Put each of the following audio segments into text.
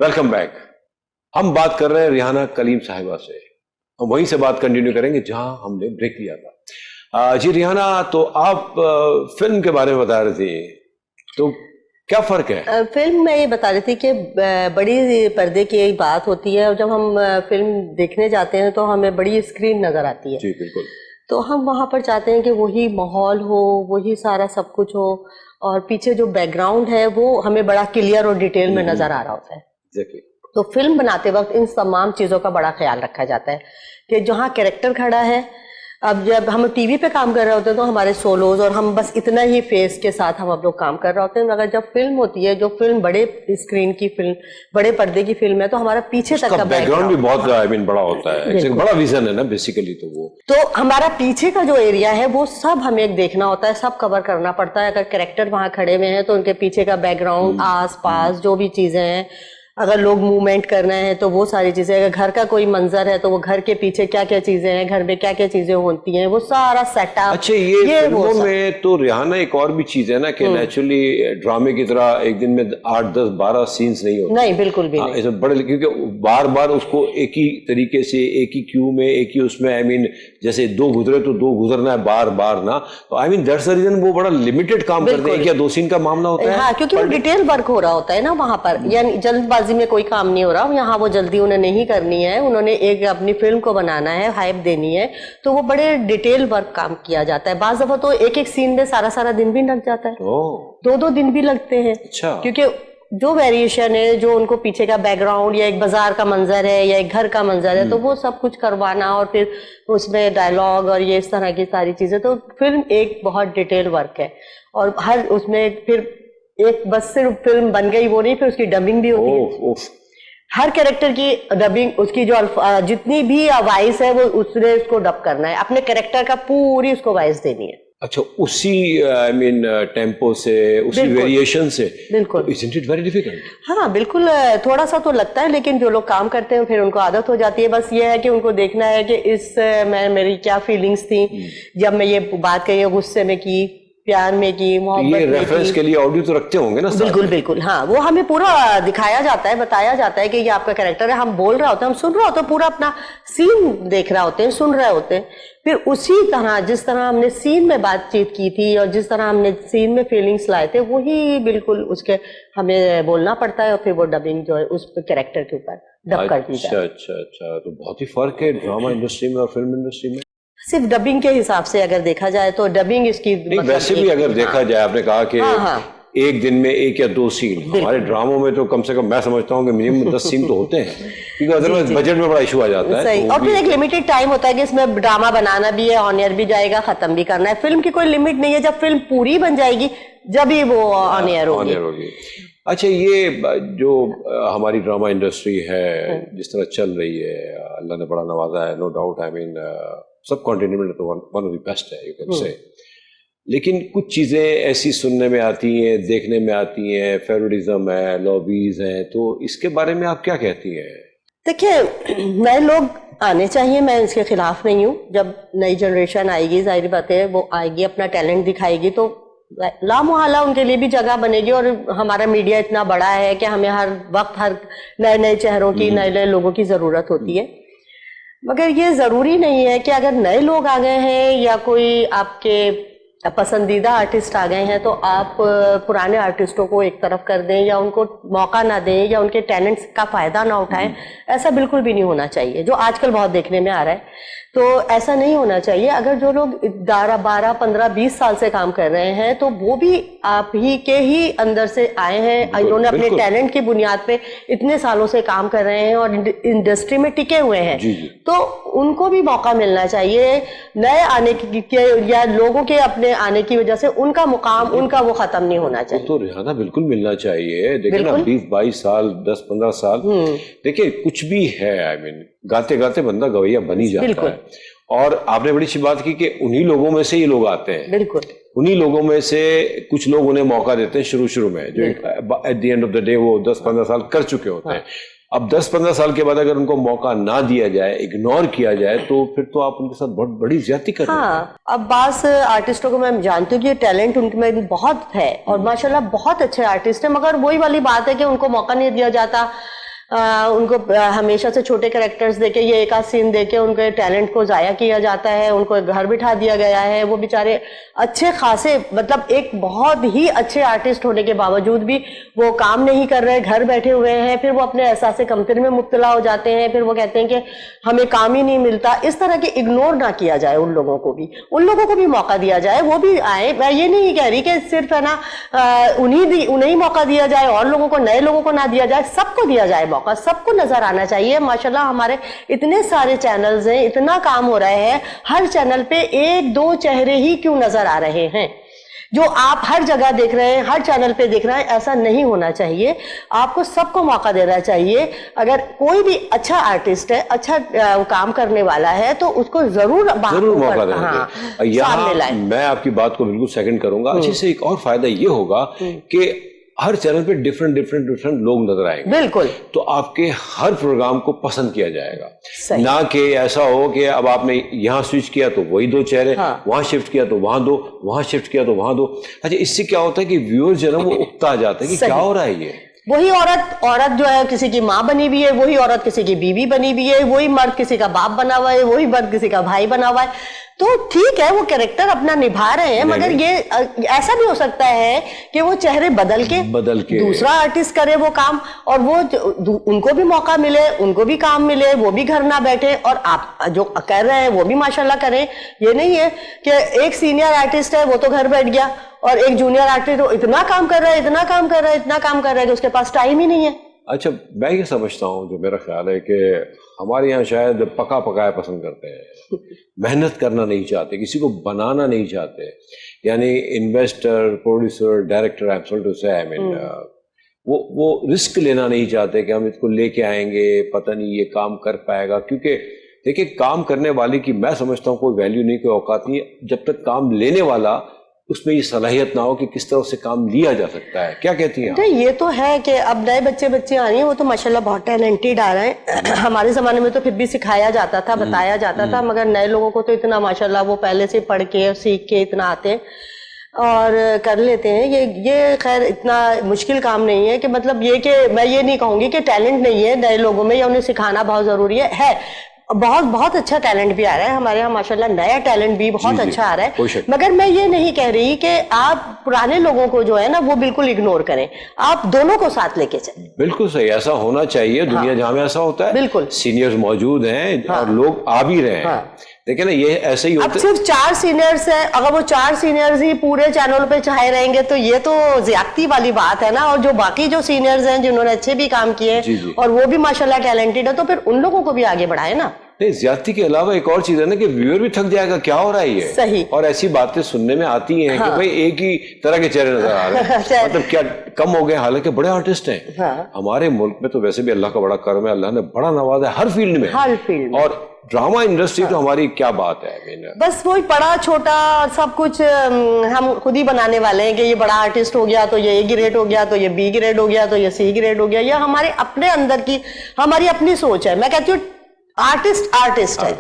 Welcome back. हम बात कर रहे हैं रिहाना कलीम साहिबा से। हम वहीं से बात कंटिन्यू करेंगे जहां हमने ब्रेक लिया था। जी रिहाना, तो आप फिल्म के बारे में बता रहे थे, तो क्या फर्क है? फिल्म में ये बता रही थी कि बड़ी पर्दे की एक बात होती है और जब हम फिल्म देखने जाते हैं तो हमें बड़ी स्क्रीन नजर आती है। जी बिल्कुल। तो हम वहां पर चाहते हैं कि वही माहौल हो, वही सारा सब कुछ हो और पीछे जो बैकग्राउंड है वो हमें बड़ा क्लियर और डिटेल में नजर आ रहा होता है। एग्जैक्टली। तो फिल्म बनाते वक्त इन तमाम चीजों का बड़ा ख्याल रखा जाता है कि जहाँ कैरेक्टर खड़ा है, अब जब हम टीवी पे काम कर रहे होते हैं तो हमारे सोलोज और हम बस इतना ही फेस के साथ हम लोग काम कर रहे होते हैं, मगर जब फिल्म होती है, जो फिल्म बड़े स्क्रीन की फिल्म, बड़े पर्दे की फिल्म है, तो हमारा पीछे तक का बैकग्राउंड भी बहुत बड़ा होता है, बड़ा विजन है ना बेसिकली। तो हमारा पीछे का जो एरिया है वो सब हमें देखना होता है, सब कवर करना पड़ता है। अगर कैरेक्टर वहां खड़े हुए हैं तो उनके पीछे का बैकग्राउंड, आस पास जो भी चीजें हैं, अगर लोग मूवमेंट कर रहे हैं तो वो सारी चीजें, अगर घर का कोई मंजर है तो वो घर के पीछे क्या क्या चीजें हैं, घर में क्या क्या चीजें होती हैं, वो सारा सेटअप। अच्छा, ये फिल्मों में तो रिहाना एक और भी चीज है ना कि नेचुरली ड्रामे की तरह एक दिन में 8, 10, 12 सीन्स नहीं होते। नहीं, बिल्कुल भी नहीं। बड़े, क्योंकि बार बार उसको एक ही तरीके से, एक ही क्यू में, एक ही उसमें, आई मीन जैसे दो गुजरे तो दो गुजरना है बार बार ना, तो I mean that's the reason वो बड़ा लिमिटेड काम करते हैं। क्या 2 सीन का मामला होता है? हाँ, क्योंकि वो डिटेल वर्क हो रहा होता है ना वहां पर, यानी जल्दबाजी में कोई काम नहीं हो रहा। यहाँ वो जल्दी उन्हें नहीं करनी है, उन्होंने एक अपनी फिल्म को बनाना है, हाइप देनी है, तो वो बड़े डिटेल वर्क काम किया जाता है। बाज़ दफा तो एक एक सीन में सारा सारा दिन भी लग जाता है, 2-2 दिन भी लगते हैं। अच्छा। क्योंकि जो वेरिएशन है, जो उनको पीछे का बैकग्राउंड या एक बाजार का मंजर है या एक घर का मंजर है, तो वो सब कुछ करवाना और फिर उसमें डायलॉग और ये इस तरह की सारी चीजें, तो फिल्म एक बहुत डिटेल वर्क है। और हर उसमें फिर एक बस सिर्फ फिल्म बन गई वो नहीं, फिर उसकी डबिंग भी होती है। हर कैरेक्टर की डबिंग, उसकी जो जितनी भी वॉइस है वो उसने उसको डब करना है, अपने कैरेक्टर का पूरी उसको वॉइस देनी है। अच्छा, उसी आई मीन टेम्पो से, उसी वेरिएशन से। बिल्कुल। Isn't it very difficult? हाँ बिल्कुल, थोड़ा सा तो लगता है, लेकिन जो लोग काम करते हैं फिर उनको आदत हो जाती है। बस ये है कि उनको देखना है कि इस मेरी क्या फीलिंग्स थी जब मैं ये बात कही, गुस्से में की, प्यार में की, मोहब्बत में की। ये रेफरेंस के लिए ऑडियो तो रखते होंगे ना? बिल्कुल बिल्कुल, हाँ, वो हमें पूरा दिखाया जाता है, बताया जाता है कि ये आपका कैरेक्टर है। हम बोल रहे होते हैं, हम सुन रहे होते हैं, पूरा अपना सीन देख रहे होते हैं, सुन रहे होते हैं। फिर उसी तरह जिस तरह हमने सीन में बातचीत की थी और जिस तरह हमने सीन में फीलिंग्स लाए थे, वही बिल्कुल उसके हमें बोलना पड़ता है और फिर वो डबिंग जो है उस कैरेक्टर के ऊपर डब कर दी जाए। अच्छा, तो बहुत ही फर्क है ड्रामा इंडस्ट्री में और फिल्म इंडस्ट्री में। सिर्फ डबिंग के हिसाब से अगर देखा जाए तो डबिंग इसकी वैसे भी अगर देखा जाए, आपने कहा कि एक दिन में 1 या 2 सीन, हमारे ड्रामों में तो कम से कम मैं समझता हूँ कि मिनिमम 10 सीन तो होते हैं, क्योंकि अदरवाइज बजट में बड़ा इशू आ जाता है। सही। और फिर एक लिमिटेड टाइम होता है कि इसमें ड्रामा बनाना भी है, ऑन एयर भी जाएगा, खत्म भी करना है। फिल्म की कोई लिमिट नहीं है, जब फिल्म पूरी बन जाएगी जब ही वो ऑन एयर होगी। अच्छा, ये जो हमारी ड्रामा इंडस्ट्री है जिस तरह चल रही है, अल्लाह ने बड़ा नवाजा है, नो डाउट। आई मीन सब कॉन्टिनेंट तो वन ऑफ द बेस्ट है, यू कैन से। लेकिन कुछ चीजें ऐसी सुनने में आती हैं, देखने में आती हैं, फेवरेटिज्म है, लॉबीज हैं, तो इसके बारे में आप क्या कहती हैं? देखिए, नए लोग आने चाहिए, मैं इसके खिलाफ नहीं हूँ। जब नई जनरेशन आएगी, जाहिर बात है वो आएगी, अपना टैलेंट दिखाएगी, तो लामुहाला उनके लिए भी जगह बनेगी। और हमारा मीडिया इतना बड़ा है कि हमें हर वक्त हर नए नए चेहरों की, नए नए लोगों की जरूरत होती है। मगर ये जरूरी नहीं है कि अगर नए लोग आ गए हैं या कोई आपके पसंदीदा आर्टिस्ट आ गए हैं तो आप पुराने आर्टिस्टों को एक तरफ कर दें या उनको मौका ना दें या उनके टैलेंट्स का फायदा ना उठाएं। ऐसा बिल्कुल भी नहीं होना चाहिए, जो आजकल बहुत देखने में आ रहा है। तो ऐसा नहीं होना चाहिए। अगर जो लोग 12, 15, 20 साल से काम कर रहे हैं तो वो भी आप ही के ही अंदर से आए हैं, इन्होंने अपने टैलेंट की बुनियाद पे इतने सालों से काम कर रहे हैं और इंडस्ट्री में टिके हुए हैं। तो उनको भी मौका मिलना चाहिए। नए आने के या लोगों के अपने आने की वजह से उनका मुकाम, उनका वो खत्म नहीं होना चाहिए। तो रिहाना बिल्कुल मिलना चाहिए। देखिए ना, 20-22 साल, 10-15 साल, देखिए कुछ भी है, आई मीन गाते गाते बंदा गवैया बनी जाता है। और आपने बड़ी अच्छी बात की कि उन्हीं लोगों में से ये लोग आते हैं। बिल्कुल, उन्हीं लोगों में से कुछ लोग उन्हें मौका देते हैं शुरू में, जो at the end of the day वो 10-15 साल कर चुके होते हैं। अब 10-15 साल के बाद अगर उनको मौका ना दिया जाए, इग्नोर किया जाए, तो फिर तो आप उनके साथ बहुत बड़ी ज्यादती कर रहे हैं। अब बास आर्टिस्टों को मैं जानती हूँ कि टैलेंट उनमें बहुत है और माशाल्लाह बहुत अच्छे आर्टिस्ट हैं, मगर वही वाली बात है कि उनको मौका नहीं दिया जाता। उनको हमेशा से छोटे कैरेक्टर्स देके ये एक आध सीन देके उनके टैलेंट को जाया किया जाता है, उनको घर बिठा दिया गया है। वो बेचारे अच्छे खासे मतलब एक बहुत ही अच्छे आर्टिस्ट होने के बावजूद भी वो काम नहीं कर रहे, घर बैठे हुए हैं। फिर वो अपने एहसास कमतर में मुब्तला हो जाते हैं, फिर वो कहते हैं कि हमें काम ही नहीं मिलता। इस तरह के इग्नोर ना किया जाए, उन लोगों को भी मौका दिया जाए, वो भी आए। मैं ये नहीं कह रही कि सिर्फ है ना उन्हें मौका दिया जाए और लोगों को, नए लोगों को ना दिया जाए, सबको दिया जाए मौका, सबको नजर आना चाहिए। माशाल्लाह हमारे इतने सारे चैनल्स हैं, इतना काम हो रहा है, हर चैनल पे एक दो चेहरे ही क्यों नजर आ रहे हैं जो आप हर जगह देख रहे हैं, हर चैनल पे देख रहे हैं। ऐसा नहीं होना चाहिए, आपको सबको मौका देना चाहिए। अगर कोई भी अच्छा आर्टिस्ट है, अच्छा काम करने वाला है तो उसको जरूर मौका देना हाँ, चाहिए। यहाँ मैं आपकी बात को बिल्कुल सेकंड करूंगा। अच्छे से एक और फायदा ये होगा कि हर चैनल पे डिफरेंट लोग नजर आएंगे, बिल्कुल, तो आपके हर प्रोग्राम को पसंद किया जाएगा। ना कि ऐसा हो कि अब आपने यहाँ स्विच किया तो वही दो चेहरे, वहां शिफ्ट किया तो वहां दो, वहां शिफ्ट किया तो वहां दो। अच्छा, इससे क्या होता है कि व्यूअर जो है वो उकता जाता है कि क्या हो रहा है। ये वही औरत जो है किसी की माँ बनी हुई है, वही औरत किसी की बीवी बनी हुई है, वही मर्द किसी का बाप बना हुआ है, वही मर्द किसी का भाई बना हुआ है। तो ठीक है, वो कैरेक्टर अपना निभा रहे हैं, मगर ये ऐसा भी हो सकता है कि वो चेहरे बदल के दूसरा आर्टिस्ट करे वो काम, और वो उनको भी मौका मिले, उनको भी काम मिले, वो भी घर ना बैठे, और आप जो कर रहे हैं वो भी माशाल्लाह करें। ये नहीं है कि एक सीनियर आर्टिस्ट है वो तो घर बैठ गया और एक जूनियर आर्टिस्ट वो इतना काम कर रहा है कि उसके पास टाइम ही नहीं है। अच्छा, मैं ये समझता हूँ, जो मेरा ख्याल है कि हमारे यहाँ शायद पका पकाया पसंद करते हैं, मेहनत करना नहीं चाहते, किसी को बनाना नहीं चाहते। यानी investor, producer, director, I mean वो रिस्क लेना नहीं चाहते कि हम इसको लेके आएंगे, पता नहीं ये काम कर पाएगा। क्योंकि देखिए, काम करने वाले की मैं समझता हूँ कोई वैल्यू नहीं, कोई औकात नहीं, जब तक काम लेने वाला उसमें ये सलाहियत ना हो कि किस तरह से काम लिया जा सकता है। क्या कहती हैं आप? नहीं, ये तो है कि अब नए बच्चे आ रही हैं, वो तो माशाल्लाह बहुत टैलेंटेड आ रहे हैं। हमारे जमाने में तो फिर भी सिखाया जाता था, बताया जाता था, मगर नए लोगों को तो इतना माशाल्लाह वो पहले से पढ़ के और सीख के इतना आते हैं और कर लेते हैं। ये खैर इतना मुश्किल काम नहीं है कि मतलब ये कि मैं ये नहीं कहूंगी कि टैलेंट नहीं है नए लोगों में या उन्हें सिखाना बहुत जरूरी है। बहुत अच्छा टैलेंट भी आ रहा है हमारे यहाँ माशाल्लाह, नया टैलेंट भी बहुत अच्छा आ रहा है। मगर मैं ये नहीं कह रही कि आप पुराने लोगों को जो है ना वो बिल्कुल इग्नोर करें, आप दोनों को साथ लेके चलें। बिल्कुल सही, ऐसा होना चाहिए। दुनिया जहाँ में ऐसा होता है, बिल्कुल सीनियर्स मौजूद हैं और लोग आ भी रहे हैं। देखिए ना, ये ऐसे ही होता है। अब सिर्फ 4 सीनियर्स हैं, अगर वो 4 सीनियर्स ही पूरे चैनल पे चाहे रहेंगे तो ये तो ज्यादती वाली बात है ना। और जो बाकी जो सीनियर्स हैं जिन्होंने अच्छे भी काम किए और वो भी माशाल्लाह टैलेंटेड है, तो फिर उन लोगों को भी आगे बढ़ाए ना। नहीं, ज्यादती के अलावा एक और चीज है ना कि व्यूअर भी थक जाएगा, क्या हो रहा है ये। सही। और ऐसी बातें सुनने में आती हैं कि भाई एक ही तरह के चेहरे नजर आ रहे हैं, मतलब क्या कम हो गए, हालांकि बड़े आर्टिस्ट हैं। हमारे मुल्क में तो वैसे भी अल्लाह का बड़ा करम है, अल्लाह ने बड़ा नवाजा है हर फील्ड में। और ड्रामा इंडस्ट्री तो हमारी क्या बात है, बस वही बड़ा छोटा सब कुछ हम खुद ही बनाने वाले हैं कि ये बड़ा आर्टिस्ट हो गया तो ये A ग्रेड हो गया, तो ये B ग्रेड हो गया, तो ये C ग्रेड हो गया। यह हमारे अपने अंदर की हमारी अपनी सोच है। मैं कहती हूँ आर्टिस्ट है,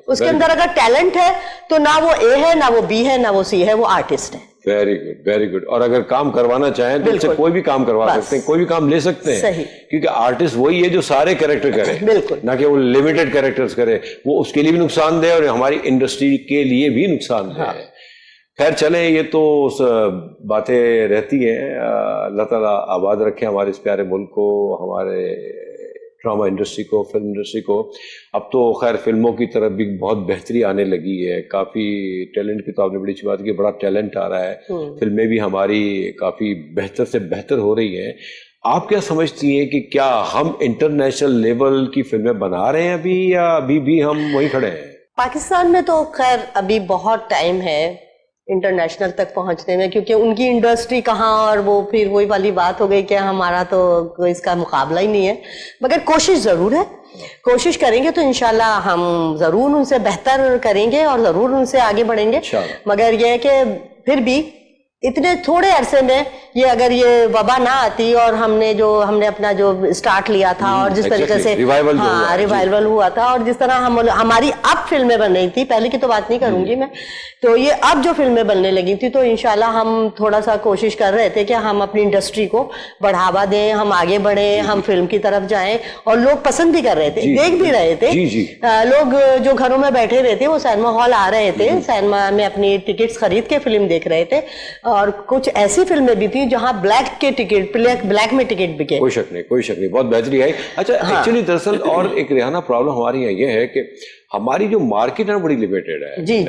उसके अंदर अगर टैलेंट है तो ना वो A है, ना वो B है, ना वो C है, वो आर्टिस्ट है। Very good. और अगर काम करवाना चाहें तो उससे कोई भी काम करवा सकते हैं, कोई भी काम ले सकते हैं। सही। क्योंकि आर्टिस्ट वही है जो सारे कैरेक्टर करे, बिल्कुल, ना कि वो लिमिटेड कैरेक्टर्स करे। वो उसके लिए भी नुकसानदेह और हमारी इंडस्ट्री के लिए भी नुकसानदेह है। खैर चले, ये तो बातें रहती हैं। अल्लाह ताला आबाद रखे हमारे इस प्यारे मुल्क को, हमारे ड्रामा इंडस्ट्री को, फिल्म इंडस्ट्री को। अब तो खैर फिल्मों की तरफ भी बहुत बेहतरी आने लगी है, काफ़ी टैलेंट की तो आपने बड़ी अच्छी बात की, बड़ा टैलेंट आ रहा है। फिल्में भी हमारी काफ़ी बेहतर से बेहतर हो रही हैं। आप क्या समझती हैं कि क्या हम इंटरनेशनल लेवल की फिल्में बना रहे हैं अभी, या अभी भी हम वहीं खड़े हैं? पाकिस्तान में तो खैर अभी बहुत टाइम है इंटरनेशनल तक पहुंचने में, क्योंकि उनकी इंडस्ट्री कहाँ, और वो फिर वही वाली बात हो गई कि हमारा तो कोई इसका मुकाबला ही नहीं है। मगर कोशिश जरूर है, कोशिश करेंगे तो इंशाल्लाह हम जरूर उनसे बेहतर करेंगे और जरूर उनसे आगे बढ़ेंगे। मगर यह है कि फिर भी इतने थोड़े अरसे में ये अगर ये वबा ना आती और हमने अपना जो स्टार्ट लिया था और जिस तरीके से रिवाइवल रिवाइवल हुआ था और जिस तरह हमारी अब फिल्में बन रही थी, पहले की तो बात नहीं करूंगी मैं, तो ये अब जो फिल्में बनने लगी थी तो इंशाल्लाह हम थोड़ा सा कोशिश कर रहे थे कि हम अपनी इंडस्ट्री को बढ़ावा दें, हम आगे बढ़े, हम फिल्म की तरफ जाएं और लोग पसंद भी कर रहे थे, देख भी रहे थे। लोग जो घरों में बैठे रहे थे वो सिनेमा हॉल आ रहे थे, सिनेमा में अपनी टिकट्स खरीद के फिल्म देख रहे थे और कुछ ऐसी फिल्में भी थी जहां ब्लैक में टिकट बिके। कोई शक नहीं, बहुत बेहतरी आई। अच्छा, एक्चुअली दरअसल और एक रिहाना प्रॉब्लम हमारी यहाँ ये है कि हमारी जो मार्केट है बड़ी लिमिटेड है। जी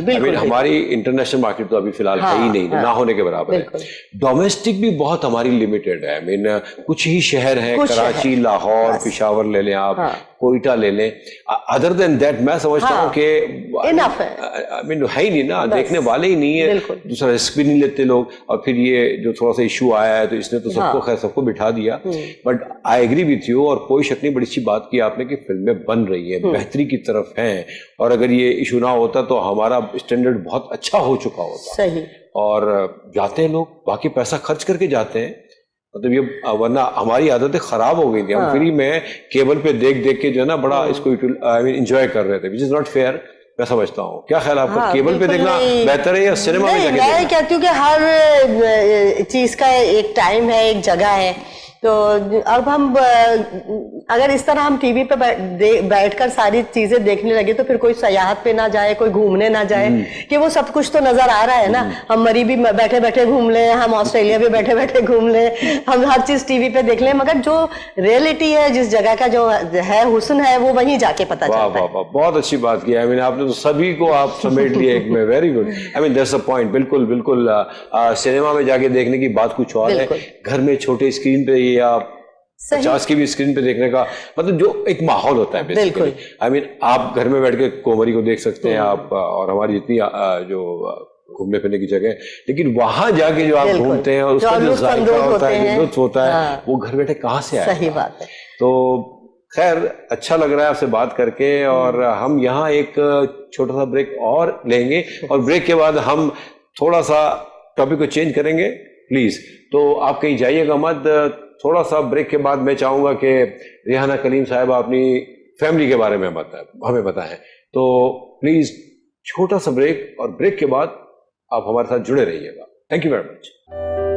बिल्कुल। हमारी इंटरनेशनल मार्केट तो अभी फिलहाल है ही नहीं, ना होने के बराबर है। डोमेस्टिक भी बहुत हमारी लिमिटेड है। कुछ ही शहर है, कराची, लाहौर, पेशावर ले लें आप, कोयटा ले लें। अदर देन दैट मैं समझता हूँ कि इनफ है। है ही नहीं ना, देखने वाले ही नहीं है, दूसरा रिस्क भी नहीं लेते लोग। और फिर ये जो थोड़ा सा इशू आया है तो इसने तो सबको खैर सबको बिठा दिया। But I agree with you, और कोई शक नहीं, बड़ी अच्छी बात की आपने कि फिल्में बन रही है, बेहतरी की तरफ हैं। और अगर ये इशू ना होता तो हमारा स्टैंडर्ड बहुत अच्छा हो चुका होता। सही। और जाते हैं लोग, बाकी पैसा खर्च करके जाते हैं, मतलब ये, वरना हमारी आदतें खराब हो गई थी। हम फ्री में केबल पे देख के जो है ना बड़ा इसको एंजॉय कर रहे थे, विच इज नॉट फेयर। मैं समझता हूँ, क्या ख्याल आपका? केबल पे देखना बेहतर है या सिनेमा में जाके? मैं कहती हूँ कि हर चीज का एक टाइम है, एक जगह है। तो अब हम अगर इस तरह हम टीवी पे बैठकर सारी चीजें देखने लगे तो फिर कोई सयाहत पे ना जाए, कोई घूमने ना जाए कि वो सब कुछ तो नजर आ रहा है ना। हम मरी भी बैठे बैठे घूम लें, हम ऑस्ट्रेलिया भी बैठे बैठे घूम लें, हम हर चीज टीवी पे देख लें, मगर जो रियलिटी है, जिस जगह का जो है हुस्न है, वो वहीं जाके पता चलता है। बहुत अच्छी बात की। आपने तो सभी को आप समेट लिया एक में। Very good. That's a point. बिल्कुल। सिनेमा में जाके देखने की बात कुछ और है, घर में छोटे स्क्रीन पे या 50 की भी स्क्रीन पे देखने का मतलब जो एक माहौल होता है बेसिकली। आप घर में बैठ के कोमरी को देख सकते हैं आप, और हमारी जितनी जो घूमने फिरने की जगह, लेकिन वहां जाके जो आप घूमते हैं और उसका जो जायका होता है, जो लुत्फ होता है, वो घर बैठे कहाँ से आएगा? सही बात है। तो खैर, अच्छा लग रहा है आपसे बात करके, और हम यहाँ एक छोटा सा ब्रेक और लेंगे, और ब्रेक के बाद हम थोड़ा सा टॉपिक को चेंज करेंगे, प्लीज। तो आप कहीं जाइएगा मत। थोड़ा सा ब्रेक के बाद मैं चाहूंगा कि रिहाना कलीम साहिबा अपनी फैमिली के बारे में हमें बताएं। तो प्लीज छोटा सा ब्रेक, और ब्रेक के बाद आप हमारे साथ जुड़े रहिएगा। Thank you very much.